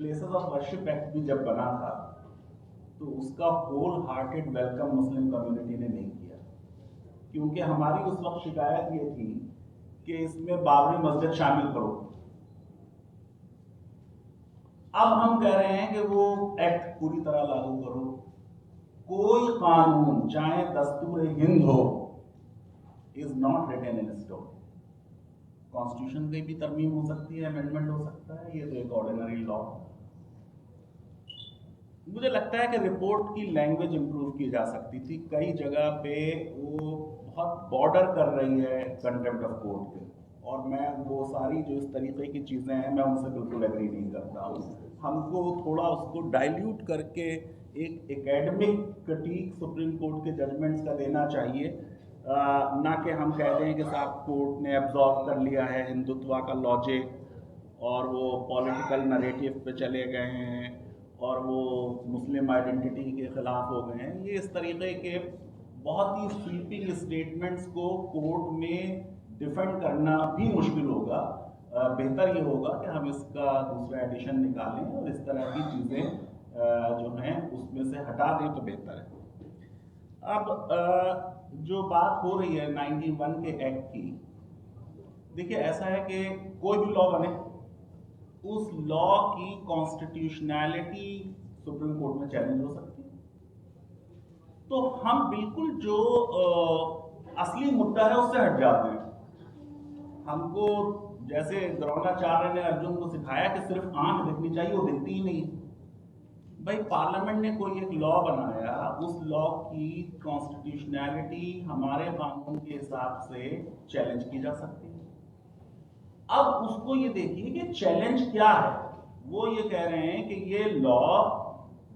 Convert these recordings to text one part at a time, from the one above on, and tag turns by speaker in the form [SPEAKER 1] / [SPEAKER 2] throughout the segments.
[SPEAKER 1] Places of worship act भी जब बना था तो उसका whole hearted welcome Muslim community ने नहीं किया, क्योंकि हमारी उस वक्त शिकायत ये थी कि इसमें बाबरी मस्जिद शामिल करो। अब हम कह रहे हैं कि वो एक्ट पूरी तरह लागू करो। कोई कानून चाहे दस्तूर हिंद हो is not written in stone. Constitution की भी तरमीम हो सकती है, अमेंडमेंट हो सकता है, ये तो एक ऑर्डिनरी लॉ। मुझे लगता है कि रिपोर्ट की लैंग्वेज इंप्रूव की जा सकती थी। कई जगह पे वो बहुत बॉर्डर कर रही है कंटेम्प्ट ऑफ कोर्ट के, और मैं वो सारी जो इस तरीके की चीज़ें हैं मैं उनसे बिल्कुल एग्री नहीं करता हूँ। हमको थोड़ा उसको डाइल्यूट करके एक एकेडमिक क्रिटिक सुप्रीम कोर्ट के जजमेंट्स का देना चाहिए, ना कि हम कह दें कि साहब कोर्ट ने एब्जॉर्व कर लिया है हिंदुत्व का लॉजिक और वो पॉलिटिकल नरेटिव पे चले गए हैं और वो मुस्लिम आइडेंटिटी के खिलाफ हो गए हैं। ये इस तरीके के बहुत ही स्वीपिंग स्टेटमेंट्स को कोर्ट में डिफेंड करना भी मुश्किल होगा। बेहतर ये होगा कि हम इसका दूसरा एडिशन निकालें और इस तरह की चीज़ें जो हैं उसमें से हटा दें तो बेहतर है। अब जो बात हो रही है 91 के एक्ट की, देखिए ऐसा है कि कोई भी लॉ बने, उस लॉ की कॉन्स्टिट्यूशनैलिटी सुप्रीम कोर्ट में चैलेंज हो सकती है। तो हम बिल्कुल जो असली मुद्दा है उससे हट जाते हैं। हमको जैसे द्रोणाचार्य ने अर्जुन को सिखाया कि सिर्फ आंख दिखनी चाहिए, वो दिखती ही नहीं। भाई पार्लियामेंट ने कोई एक लॉ बनाया, उस लॉ की कॉन्स्टिट्यूशनैलिटी हमारे कानून के हिसाब से चैलेंज की जा सकती है। अब उसको ये देखिए कि चैलेंज क्या है। वो ये कह रहे हैं कि ये लॉ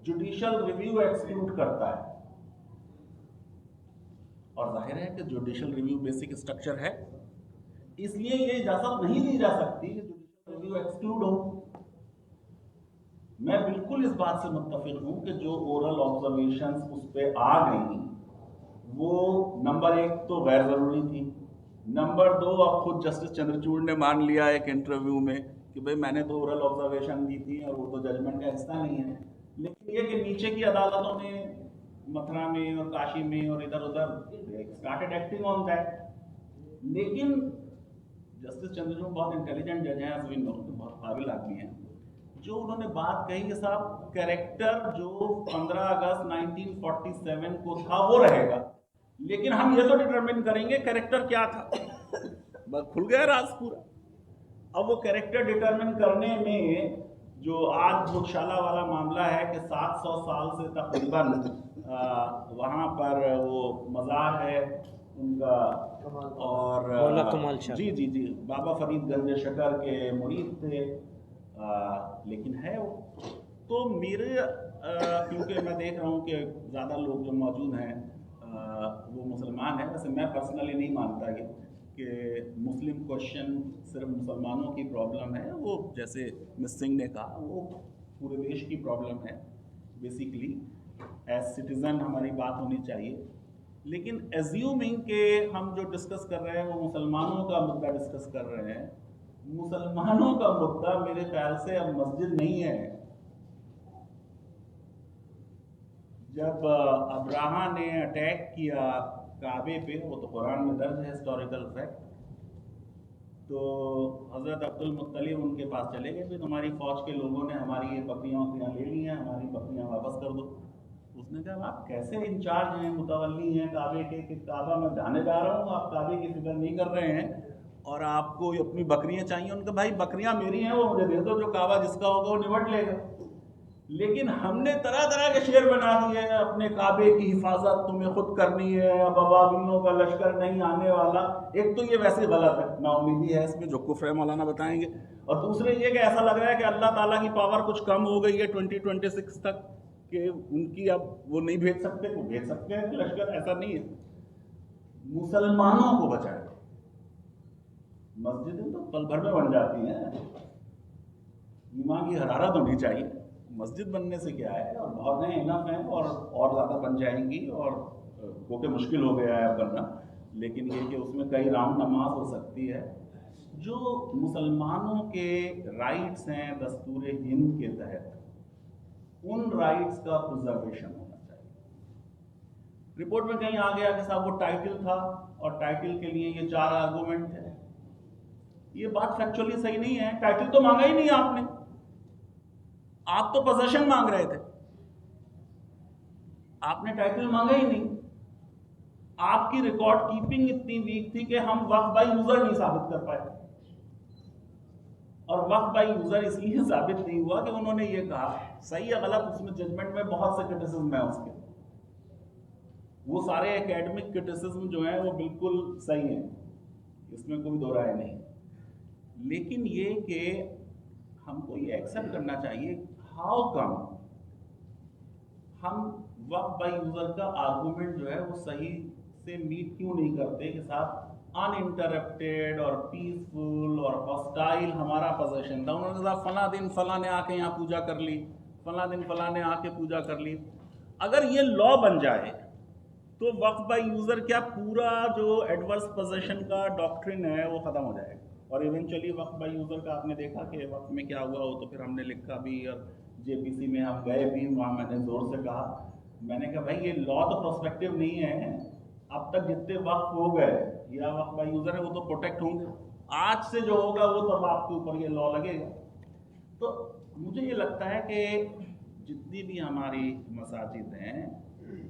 [SPEAKER 1] जुडिशियल रिव्यू एक्सक्लूड करता है, और जाहिर है कि जुडिशियल रिव्यू बेसिक स्ट्रक्चर है, इसलिए ये इजाजत नहीं दी जा सकती कि जुडिशियल रिव्यू एक्सक्लूड हो। मैं बिल्कुल इस बात से मुत्तफिक हूं कि जो ओरल ऑब्जर्वेशंस उस पर आ गई वो नंबर एक तो गैर जरूरी थी, नंबर दो अब खुद जस्टिस चंद्रचूड़ ने मान लिया एक इंटरव्यू में कि भाई मैंने तो ओरल ऑब्जर्वेशन दी थी और वो तो जजमेंट का हिस्सा नहीं है। लेकिन ये कि नीचे की अदालतों ने मथुरा में और काशी में और इधर उधर स्टार्टेड एक्टिंग ऑन दैट। लेकिन जस्टिस चंद्रचूड़ बहुत इंटेलिजेंट जज हैं, एज वी नो, तो बहुत काबिल आदमी हैं। जो उन्होंने बात कही कि साहब कैरेक्टर जो 15 अगस्त 1947 को था वो रहेगा, लेकिन हम ये तो डिटरमिन करेंगे कैरेक्टर क्या था। बस खुल गया राज पूरा। अब वो कैरेक्टर डिटरमिन करने में जो आज भोजशाला वाला मामला है कि 700 साल से तकरीबन वहाँ पर वो मज़ार है उनका, और जी जी जी बाबा फरीद गंज शकर के मुरीद थे, लेकिन है वो। तो मेरे क्योंकि मैं देख रहा हूँ कि ज़्यादा लोग जो मौजूद हैं वो मुसलमान हैं। वैसे मैं पर्सनली नहीं मानता कि मुस्लिम क्वेश्चन सिर्फ मुसलमानों की प्रॉब्लम है। वो जैसे मिस सिंह ने कहा वो पूरे देश की प्रॉब्लम है। बेसिकली एज सिटीज़न हमारी बात होनी चाहिए, लेकिन एज्यूमिंग के हम जो डिस्कस कर रहे हैं वो मुसलमानों का मुद्दा डिस्कस कर रहे हैं। मुसलमानों का मुद्दा मेरे ख्याल से अब मस्जिद नहीं है। जब अब्राहा ने अटैक किया काबे पे, वो तो कुरान में दर्ज है, हिस्टोरिकल फैक्ट, तो हज़रत अब्दुल मुत्तलिब उनके पास चले गए कि तुम्हारी फ़ौज के लोगों ने हमारी ये बकरियाँ ले ली हैं, हमारी बकरियाँ वापस कर दो। उसने कहा आप कैसे इंचार्ज हैं, मुतवल्ली हैं काबे के, कि काबा में जाने जा रहा हूँ, आप काबे की फिक्र नहीं कर रहे हैं और आपको अपनी बकरियां चाहिए। उनका भाई बकरियां मेरी हैं, वो मुझे दे दो, जो काबा जिसका होगा वो निपट लेगा। लेकिन हमने तरह तरह के शेर बना दिए हैं, अपने काबे की हिफाजत तुम्हें खुद करनी है, अब अबाबीलों का लश्कर नहीं आने वाला। एक तो ये वैसे गलत है, नाउमीदी है इसमें, जो कुफ्र है मौलाना बताएंगे। और दूसरे ये कि ऐसा लग रहा है कि अल्लाह ताला की पावर कुछ कम हो गई है 2026 तक, कि उनकी अब वो नहीं भेज सकते, वो भेज सकते हैं लश्कर, ऐसा नहीं है। मुसलमानों को बचाए। मस्जिदें तो पल भर में बन जाती हैं, ईमान की हरारत होनी चाहिए। मस्जिद बनने से क्या है, और बहुत हैं, इनफ हैं, और ज़्यादा बन जाएंगी, और क्योंकि मुश्किल हो गया है अब बनना। लेकिन ये कि उसमें कई राउंड नमाज हो सकती है। जो मुसलमानों के राइट्स हैं दस्तूर हिंद के तहत, उन राइट्स का प्रिजर्वेशन होना चाहिए। रिपोर्ट में कहीं आ गया कि साहब वो टाइटल था और टाइटल के लिए ये 4 आर्गूमेंट थे। ये बात फैक्चुअली सही नहीं है। टाइटल तो मांगा ही नहीं आपने, आप तो पोजीशन मांग रहे थे, आपने टाइटल मांगा ही नहीं। आपकी रिकॉर्ड कीपिंग इतनी वीक थी कि हम वक्फ बाय यूजर नहीं साबित कर पाए। और वक्फ बाय यूजर इसलिए साबित नहीं हुआ कि उन्होंने ये कहा, सही या गलत उसमें जजमेंट में बहुत से क्रिटिसिज्म है उसके, वो सारे एकेडमिक क्रिटिसिज्म जो है वो बिल्कुल सही है, इसमें कोई दो राय नहीं। लेकिन ये कि हमको ये एक्सेप्ट करना चाहिए, हाउ कम हम वक्फ बाय यूजर का आर्गूमेंट जो है वो सही से मीट क्यों नहीं करते कि साहब अनइंटरप्टेड और पीसफुल और हॉस्टाइल हमारा पोजीशन था। उन्होंने कहा फला दिन फला ने आके यहाँ पूजा कर ली, फला दिन फला ने आके पूजा कर ली। अगर ये लॉ बन जाए तो वक्फ बाय यूजर क्या पूरा जो एडवर्स पोजीशन का डॉक्ट्रिन है वो खत्म हो जाएगा। और इवेंचुअली वक्फ बाय यूजर का आपने देखा कि वक्त में क्या हुआ हो, तो फिर हमने लिखा भी और जेपीसी में हम गए भी, वहाँ मैंने जोर से कहा, मैंने कहा भाई ये लॉ तो प्रोस्पेक्टिव नहीं है, अब तक जितने वक्त हो गए या वक्त बाय यूजर है वो तो प्रोटेक्ट होंगे, आज से जो होगा वो तब आपके ऊपर ये लॉ लगेगा। तो मुझे ये लगता है कि जितनी भी हमारी मसाजिद हैं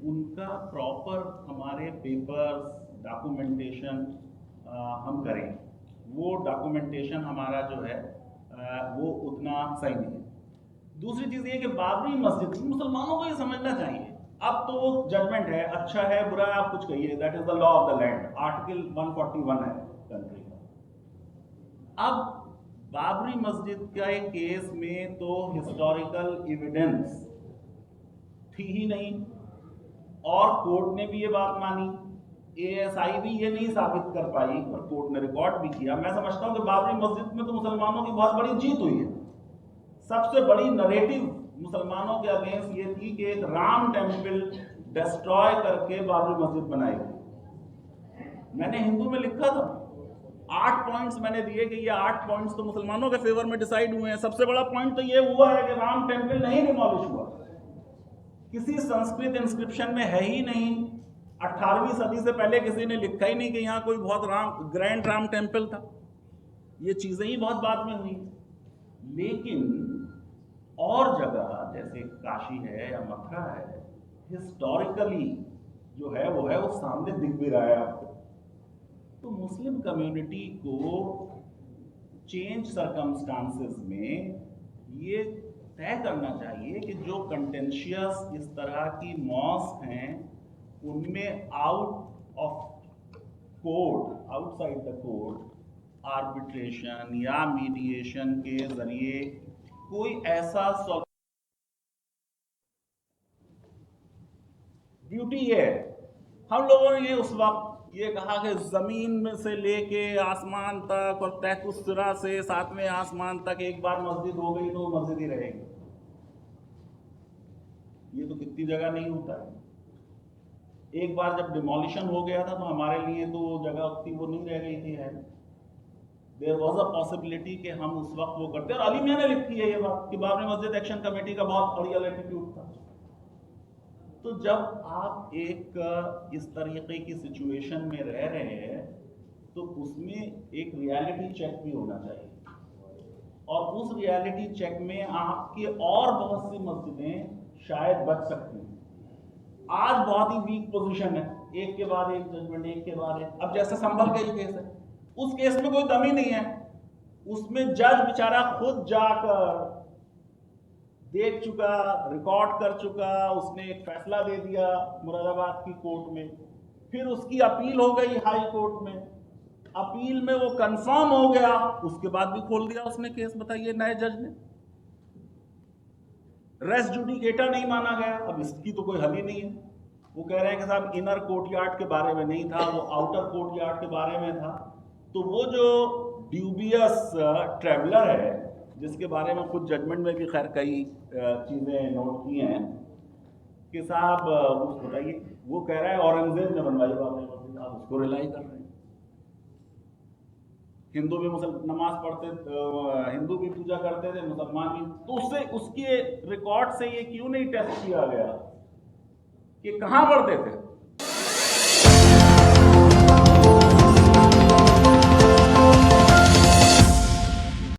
[SPEAKER 1] उनका प्रॉपर हमारे पेपर्स डॉक्यूमेंटेशन हम करें, वो डॉक्यूमेंटेशन हमारा जो है वो उतना सही नहीं है। दूसरी चीज़ ये कि बाबरी मस्जिद मुसलमानों को ये समझना चाहिए, अब तो जजमेंट है, अच्छा है बुरा है आप कुछ कहिए, that is the law of the land, article 141 है कंट्री का। अब बाबरी मस्जिद के केस में तो हिस्टोरिकल एविडेंस थी ही नहीं, और कोर्ट ने भी ये बात मानी, एएसआई भी ये नहीं साबित कर पाई और कोर्ट ने रिकॉर्ड भी किया। मैं समझता हूं कि बाबरी मस्जिद में तो मुसलमानों की बहुत बड़ी जीत हुई है। सबसे बड़ी नरेटिव मुसलमानों के अगेंस्ट ये थी कि एक राम टेम्पल डिस्ट्रॉय करके बाबरी मस्जिद बनाई गई। मैंने हिंदू में लिखा था, 8 पॉइंट्स मैंने दिए कि ये 8 पॉइंट्स तो मुसलमानों के फेवर में डिसाइड हुए हैं। सबसे बड़ा पॉइंट तो ये हुआ है कि राम टेम्पल नहीं डिमोलिश हुआ, किसी संस्कृत इंस्क्रिप्शन में है ही नहीं, 18वीं सदी से पहले किसी ने लिखा ही नहीं कि यहाँ कोई बहुत ग्रैंड राम टेम्पल था। ये चीजें ही बहुत बाद में हुई। लेकिन और जगह जैसे काशी है या मथुरा है, हिस्टोरिकली जो है वो सामने दिख भी रहा है आपको। तो मुस्लिम कम्युनिटी को चेंज सर्कमस्टांसेस में ये तय करना चाहिए कि जो कंटेंशियस इस तरह की मॉस्क हैं उनमें out of court, outside the court arbitration या मीडिएशन के जरिए कोई ऐसा ब्यूटी है। हम लोगों ने ये उस वक्त ये कहा कि जमीन में से लेके आसमान तक और तहत सिरा से 7वें आसमान तक एक बार मस्जिद हो गई तो मस्जिद ही रहेगी। ये तो कितनी जगह नहीं होता है। एक बार जब डिमोलिशन हो गया था तो हमारे लिए तो जगह उतनी वो नहीं रह गई थी है। देयर वॉज अ पॉसिबिलिटी कि हम उस वक्त वो करते, और अली मियां ने लिखी है ये बात कि बाबरी मस्जिद एक्शन कमेटी का बहुत बढ़िया एटीट्यूड था। तो जब आप एक इस तरीके की सिचुएशन में रह रहे हैं तो उसमें एक रियलिटी चेक भी होना चाहिए, और उस रियलिटी चेक में आपके और बहुत सी मस्जिदें शायद बच सकती हैं। आज बहुत ही वीक पोजीशन है, एक के बाद एक जजमेंट, एक के बाद एक। अब जैसे संभल का ही केस है, उस केस में कोई दम ही नहीं है, उसमें जज बेचारा खुद जाकर देख चुका, रिकॉर्ड कर चुका, उसने एक फैसला दे दिया मुरादाबाद की कोर्ट में, फिर उसकी अपील हो गई हाई कोर्ट में, अपील में वो कंफर्म हो गया, उसके बाद भी खोल दिया उसने केस। बताइए नए जज ने, रेस जुडिकेटा नहीं माना गया। अब इसकी तो कोई हल ही नहीं है। वो कह रहे हैं कि साहब इनर कोर्टयार्ड के बारे में नहीं था, वो आउटर कोर्टयार्ड के बारे में था। तो वो जो ड्यूबियस ट्रैवलर है जिसके बारे में खुद जजमेंट में भी खैर कई चीज़ें नोट की हैं कि साहब उसको बताइए, वो कह रहा है औरंगजेब ने बनवाई बाबरी मस्जिद, आप उसको रिलाई कर रहे हैं। हिंदू भी नमाज पढ़ते, हिंदू भी पूजा करते थे, मुसलमान भी, तो उससे उसके रिकॉर्ड से ये क्यों नहीं टेस्ट किया गया कि कहाँ पढ़ते थे?